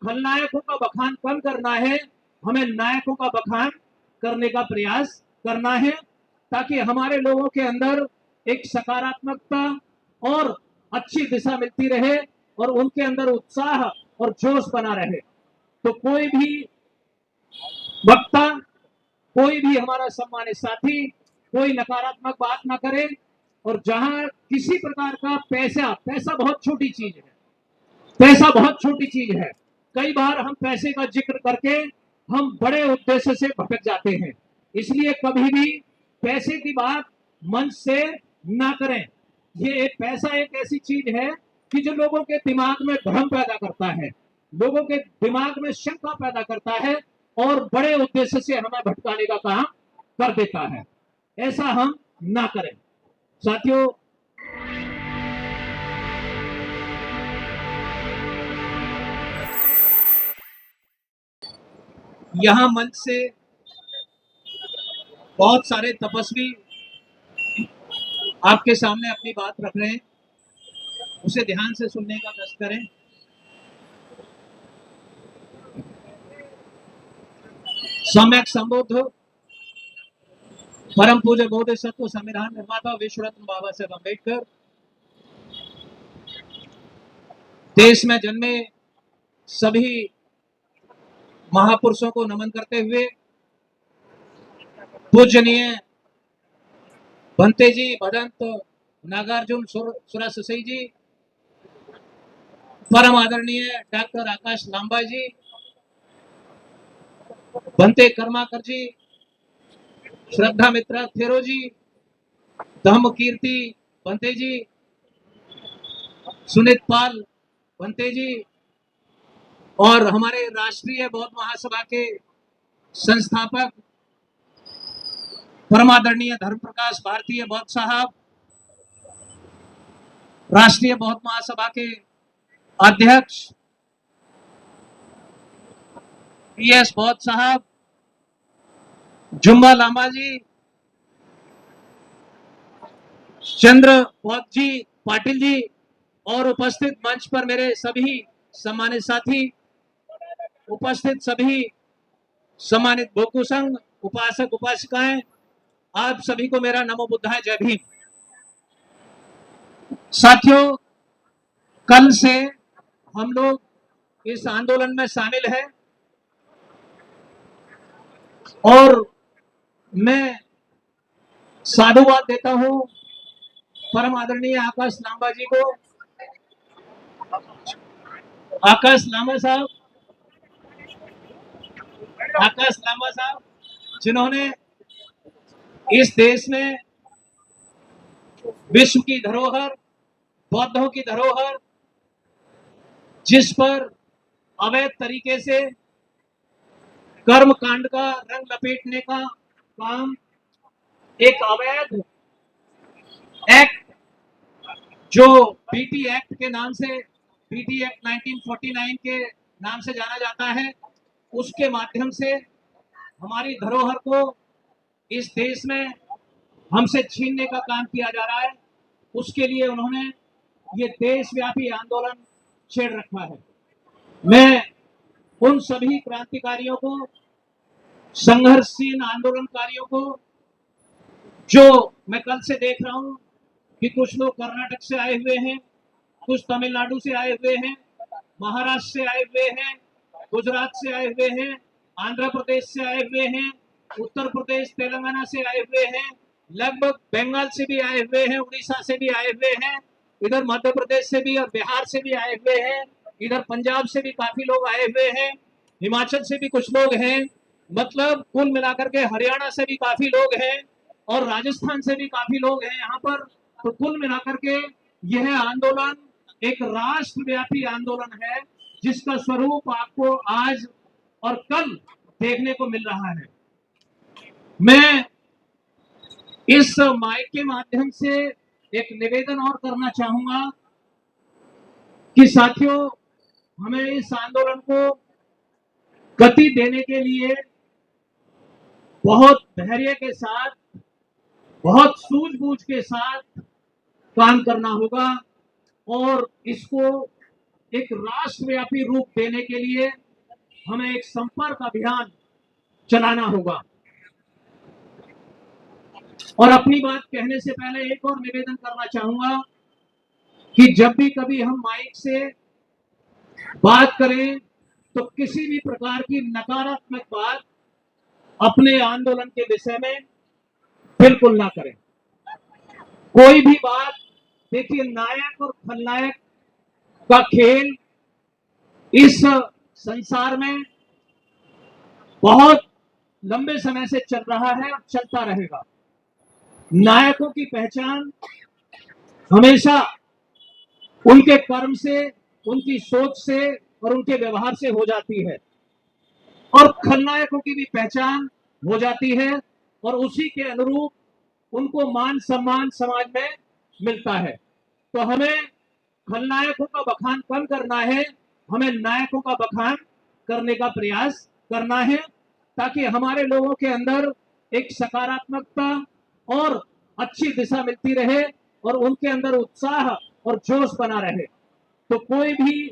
खलनायकों का बखान कम करना है, हमें नायकों का बखान करने का प्रयास करना है, ताकि हमारे लोगों के अंदर एक सकारात्मकता और अच्छी दिशा मिलती रहे और उनके अंदर उत्साह और जोश बना रहे। तो कोई भी वक्ता, कोई भी हमारा सम्मानित साथी कोई नकारात्मक बात ना करे, और जहां किसी प्रकार का पैसा बहुत छोटी चीज है, पैसा बहुत छोटी चीज है। कई बार हम पैसे का जिक्र करके हम बड़े उद्देश्य से भटक जाते हैं, इसलिए कभी भी पैसे की बात मंच से ना करें। ये एक पैसा एक ऐसी चीज है कि जो लोगों के दिमाग में भ्रम पैदा करता है, लोगों के दिमाग में शंका पैदा करता है और बड़े उद्देश्य से हमें भटकाने का काम कर देता है। ऐसा हम ना करें साथियों। यहां मंच से बहुत सारे तपस्वी आपके सामने अपनी बात रख रहे हैं, उसे ध्यान से सुनने का कष्ट करें। सम्यक संबोध परम पूज्य बोधिसत्व संविधान निर्माता विश्व रत्न बाबा साहेब अम्बेडकर, देश में जन्मे सभी महापुरुषों को नमन करते हुए पूजनीय भंते जी, भदंत नागार्जुन सुरसई जी, परम आदरणीय डॉक्टर आकाश लांबा जी, भंते कर्माकर जी, श्रद्धा मित्रा थेरो जी, धम्म कीर्ति भंते जी, सुनीत पाल भंते जी, और हमारे राष्ट्रीय बौद्ध महासभा के संस्थापक परमादरणीय धर्म प्रकाश भारतीय बौद्ध साहब, राष्ट्रीय बौद्ध महासभा के अध्यक्ष पीएस बौद्ध साहब, जुम्बा लांबा जी, चंद्र बौद्ध जी पाटिल जी, और उपस्थित मंच पर मेरे सभी सम्मानित साथी, उपस्थित सभी सम्मानित भोकु संघ उपासक उपासिकाएं, आप सभी को मेरा नमो बुद्धाय जय भीम। साथियों, कल से हम लोग इस आंदोलन में शामिल हैं और मैं साधुवाद देता हूं परम आदरणीय आकाश लांबा जी को। आकाश लांबा साहब, जिन्होंने इस देश में विश्व की धरोहर, बौद्धों की धरोहर, जिस पर अवैध तरीके से कर्म कांड का रंग लपेटने का काम, एक अवैध एक्ट जो बीटी एक्ट के नाम से, बीटी एक्ट 1949 के नाम से जाना जाता है, उसके माध्यम से हमारी धरोहर को इस देश में हमसे छीनने का काम किया जा रहा है। उसके लिए उन्होंने ये देशव्यापी आंदोलन छेड़ रखा है। मैं उन सभी क्रांतिकारियों को, संघर्षशील आंदोलनकारियों को, जो मैं कल से देख रहा हूं कि कुछ लोग कर्नाटक से आए हुए हैं, कुछ तमिलनाडु से आए हुए हैं, महाराष्ट्र से आए हुए हैं, गुजरात से आए हुए हैं, आंध्र प्रदेश से आए हुए हैं, उत्तर प्रदेश तेलंगाना से आए हुए हैं, लगभग बंगाल से भी आए हुए हैं, उड़ीसा से भी आए हुए हैं, इधर मध्य प्रदेश से भी और बिहार से भी आए हुए हैं, इधर पंजाब से भी काफी लोग आए हुए हैं, हिमाचल से भी कुछ लोग हैं, मतलब कुल मिलाकर के हरियाणा से भी काफी लोग हैं और राजस्थान से भी काफी लोग हैं यहाँ पर। तो कुल मिलाकर के यह आंदोलन एक राष्ट्रव्यापी आंदोलन है, जिसका स्वरूप आपको आज और कल देखने को मिल रहा है। मैं इस माइक के माध्यम से एक निवेदन और करना चाहूंगा कि साथियों, हमें इस आंदोलन को गति देने के लिए बहुत धैर्य के साथ, बहुत सूझबूझ के साथ काम करना होगा और इसको एक राष्ट्रव्यापी रूप देने के लिए हमें एक संपर्क अभियान चलाना होगा। और अपनी बात कहने से पहले एक और निवेदन करना चाहूंगा कि जब भी कभी हम माइक से बात करें तो किसी भी प्रकार की नकारात्मक बात अपने आंदोलन के विषय में बिल्कुल ना करें। कोई भी बात, देखिए, नायक और खलनायक का खेल इस संसार में बहुत लंबे समय से चल रहा है और चलता रहेगा। नायकों की पहचान हमेशा उनके कर्म से, उनकी सोच से और उनके व्यवहार से हो जाती है, और खलनायकों की भी पहचान हो जाती है, और उसी के अनुरूप उनको मान सम्मान समाज में मिलता है। तो हमें खलनायकों का बखान कम करना है, हमें नायकों का बखान करने का प्रयास करना है, ताकि हमारे लोगों के अंदर एक सकारात्मकता और अच्छी दिशा मिलती रहे और उनके अंदर उत्साह और जोश बना रहे। तो कोई भी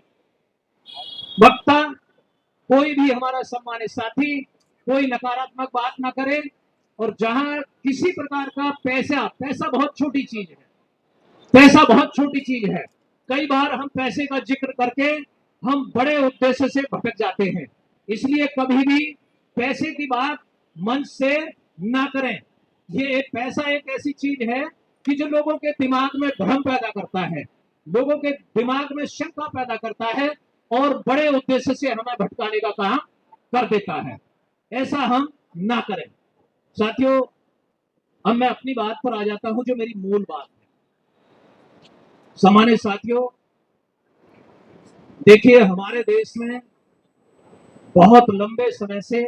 वक्ता, कोई भी हमारा सम्मानित साथी कोई नकारात्मक बात ना करे, और जहां किसी प्रकार का पैसा बहुत छोटी चीज है, पैसा बहुत छोटी चीज है। कई बार हम पैसे का जिक्र करके हम बड़े उद्देश्य से भटक जाते हैं, इसलिए कभी भी पैसे की बात मंच से ना करें। ये पैसा एक ऐसी चीज है कि जो लोगों के दिमाग में भ्रम पैदा करता है, लोगों के दिमाग में शंका पैदा करता है और बड़े उद्देश्य से हमें भटकाने का काम कर देता है। ऐसा हम ना करें। साथियों, अब मैं अपनी बात पर आ जाता हूं, जो मेरी मूल बात है। सम्मानित साथियों, देखिए, हमारे देश में बहुत लंबे समय से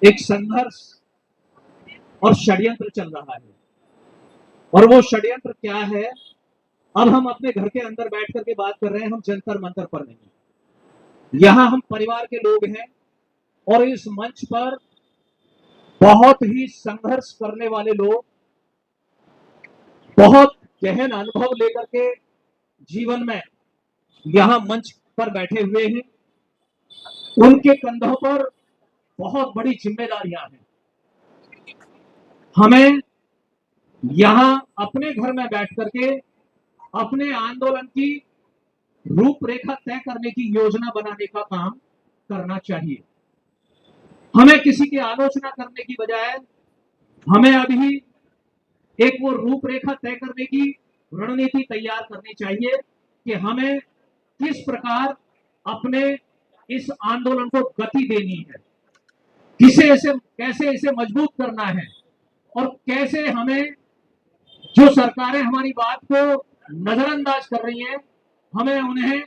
एक संघर्ष और षड्यंत्र चल रहा है, और वो षड्यंत्र क्या है? अब हम अपने घर के अंदर बैठ करके बात कर रहे हैं, हम जंतर मंतर पर नहीं। यहां हम परिवार के लोग हैं, और इस मंच पर बहुत ही संघर्ष करने वाले लोग, बहुत गहन अनुभव लेकर के जीवन में यहां मंच पर बैठे हुए हैं। उनके कंधों पर बहुत बड़ी जिम्मेदारियां हैं। हमें यहां अपने घर में बैठ करके अपने आंदोलन की रूपरेखा तय करने की योजना बनाने का काम करना चाहिए। हमें किसी की आलोचना करने की बजाय हमें अभी एक वो रूपरेखा तय करने की रणनीति तैयार करनी चाहिए कि हमें किस प्रकार अपने इस आंदोलन को गति देनी है, कैसे इसे मजबूत करना है, और कैसे हमें, जो सरकारें हमारी बात को नजरअंदाज कर रही हैं, हमें उन्हें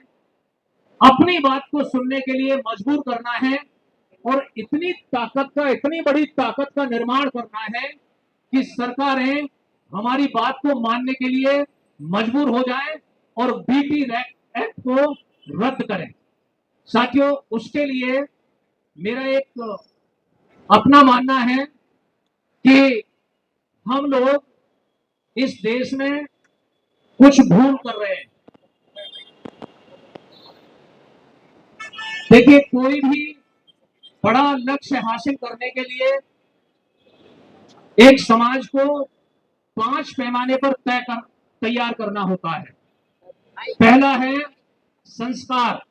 अपनी बात को सुनने के लिए मजबूर करना है, और इतनी बड़ी ताकत का निर्माण करना है कि सरकारें हमारी बात को मानने के लिए मजबूर हो जाएं और बीटी एक्ट को रद्द करें। साथियों, उसके लिए मेरा एक अपना मानना है कि हम लोग इस देश में कुछ भूल कर रहे हैं। देखिए, कोई भी बड़ा लक्ष्य हासिल करने के लिए एक समाज को 5 पैमाने पर तैयार करना होता है। पहला है संस्कार,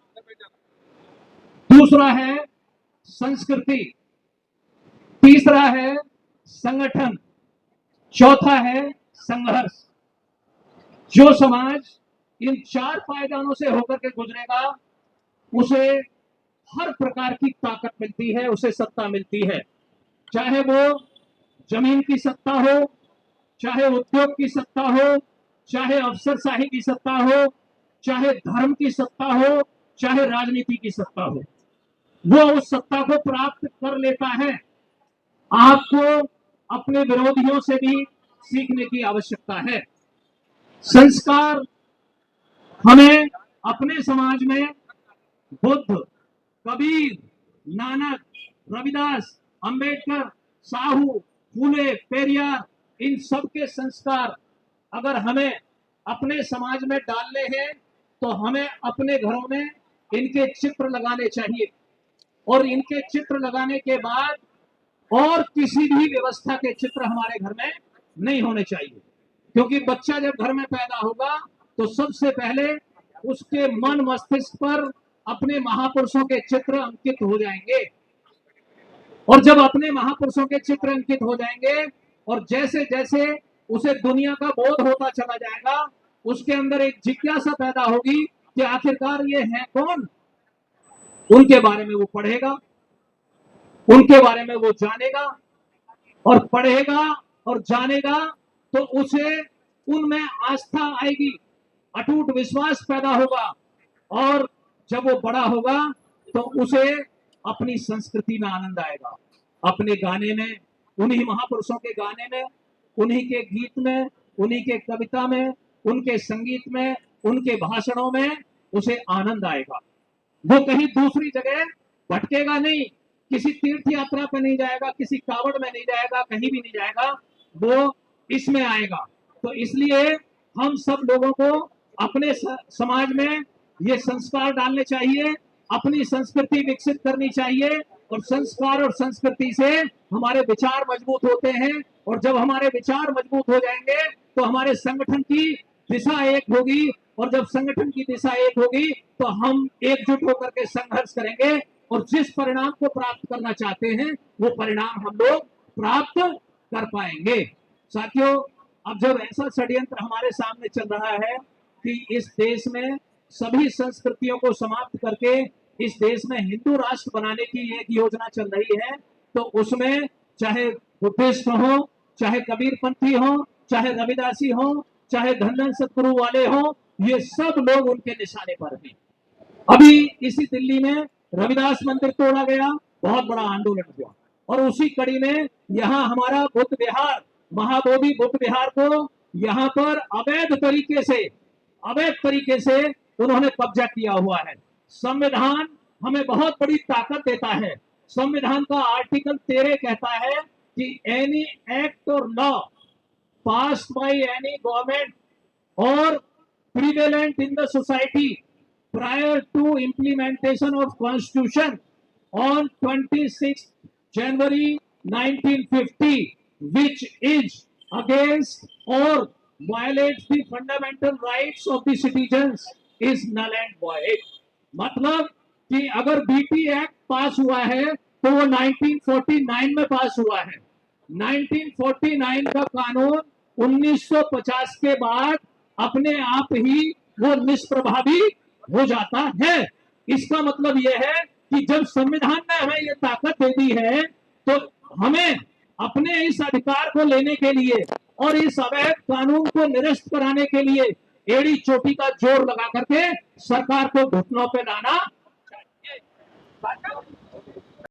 दूसरा है संस्कृति, तीसरा है संगठन, चौथा है संघर्ष। जो समाज इन 4 पायदानों से होकर के गुजरेगा, उसे हर प्रकार की ताकत मिलती है, उसे सत्ता मिलती है। चाहे वो जमीन की सत्ता हो, चाहे उद्योग की सत्ता हो, चाहे अफसरशाही की सत्ता हो, चाहे धर्म की सत्ता हो, चाहे राजनीति की सत्ता हो, वो उस सत्ता को प्राप्त कर लेता है। आपको अपने विरोधियों से भी सीखने की आवश्यकता है। संस्कार हमें अपने समाज में बुद्ध, कबीर, नानक, रविदास, अंबेडकर, साहू, फूले, पेरियार, इन सब के संस्कार अगर हमें अपने समाज में डालने हैं, तो हमें अपने घरों में इनके चित्र लगाने चाहिए, और इनके चित्र लगाने के बाद और किसी भी व्यवस्था के चित्र हमारे घर में नहीं होने चाहिए। क्योंकि बच्चा जब घर में पैदा होगा तो सबसे पहले उसके मन मस्तिष्क पर अपने महापुरुषों के चित्र अंकित हो जाएंगे, और जब अपने महापुरुषों के चित्र अंकित हो जाएंगे और जैसे जैसे उसे दुनिया का बोध होता चला जाएगा, उसके अंदर एक जिज्ञासा पैदा होगी कि आखिरकार ये है कौन। उनके बारे में वो पढ़ेगा, उनके बारे में वो जानेगा, और पढ़ेगा और जानेगा तो उसे उनमें आस्था आएगी, अटूट विश्वास पैदा होगा, और जब वो बड़ा होगा तो उसे अपनी संस्कृति में आनंद आएगा, अपने गाने में, उन्हीं महापुरुषों के गाने में, उन्हीं के गीत में, उन्हीं के कविता में, उनके संगीत में, उनके भाषणों में उसे आनंद आएगा। वो कहीं दूसरी जगह भटकेगा नहीं, किसी तीर्थ यात्रा पे नहीं जाएगा, किसी कावड़ में नहीं जाएगा, कहीं भी नहीं जाएगा, वो इसमें आएगा। तो इसलिए हम सब लोगों को अपने समाज में ये संस्कार डालने चाहिए, अपनी संस्कृति विकसित करनी चाहिए, और संस्कार और संस्कृति से हमारे विचार मजबूत होते हैं, और जब हमारे विचार मजबूत हो जाएंगे तो हमारे संगठन की दिशा एक होगी, और जब संगठन की दिशा एक होगी तो हम एकजुट होकर के संघर्ष करेंगे, और जिस परिणाम को प्राप्त करना चाहते हैं वो परिणाम हम लोग प्राप्त कर पाएंगे। साथियों, अब जब ऐसा षड्यंत्र हमारे सामने चल रहा है कि इस देश में सभी संस्कृतियों को समाप्त करके इस देश में हिंदू राष्ट्र बनाने की एक योजना चल रही है, तो उसमें चाहे बुद्धिस्ट हो, चाहे कबीरपंथी हो, चाहे रविदासी हो, चाहे धन सतगुरु वाले हो, ये सब लोग उनके निशाने पर हैं। अभी इसी दिल्ली में रविदास मंदिर तोड़ा गया, बहुत बड़ा आंदोलन हुआ, और उसी कड़ी में यहाँ हमारा बुद्ध विहार, महाबोधि बुद्ध विहार को यहाँ पर अवैध तरीके से उन्होंने कब्जा किया हुआ है। संविधान हमें बहुत बड़ी ताकत देता है। संविधान का आर्टिकल 13 कहता है कि एनी एक्ट और law passed by any government or prevalent in the society prior to implementation of Constitution on 26th January 1950, which is against or violates the fundamental rights of the citizens, is null and void. मतलब कि अगर BT act पास हुआ है तो वो 1949 में पास हुआ है। 1949 का कानून 1950 के बाद अपने आप ही वो निष्प्रभावी हो जाता है। इसका मतलब यह है कि जब संविधान ने हमें ये ताकत दे दी है तो हमें अपने इस अधिकार को लेने के लिए और इस अवैध कानून को निरस्त कराने के लिए एड़ी चोटी का जोर लगा करके सरकार को घुटनों पे लाना चाहिए।